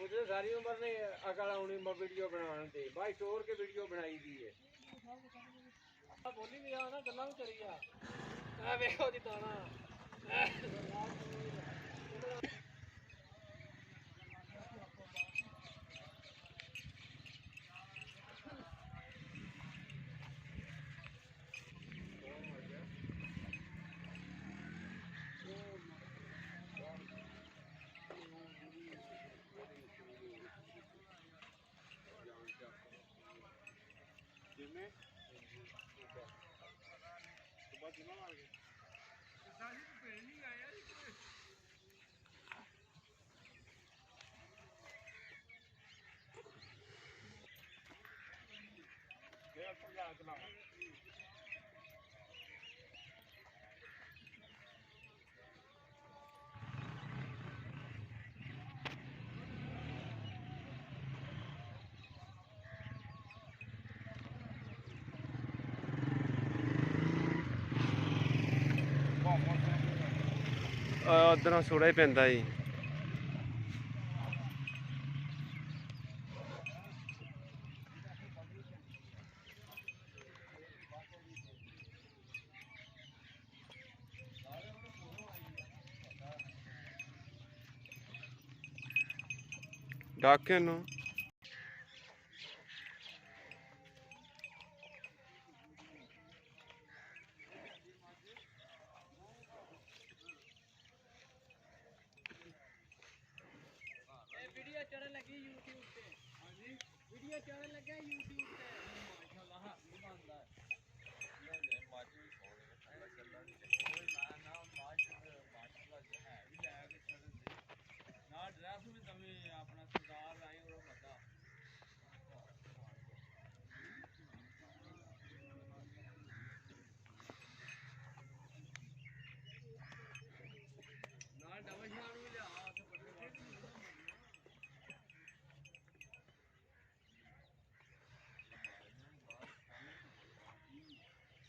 मुझे सारी उम्र नहीं अकल आनी मैं वीडियो बनाने दे भाई शोर के वीडियो बनाई दी है बोली नहीं आ ना गल्ला भी करी आ वेखो दी ताना जिसमें सुबह जिमा मार गए साजी तो पेड़ नहीं आया ये ऊपर जा के लाओ ਉਧਰੋਂ ਸੂੜਾ ਹੀ ਪੈਂਦਾ ਜੀ ਡਾਕੇ ਨੂੰ वीडियो चढ़ने लगी YouTube पे। हाँ जी वीडियो चढ़ने लगा YouTube पे माशाल्लाह नहीं बनता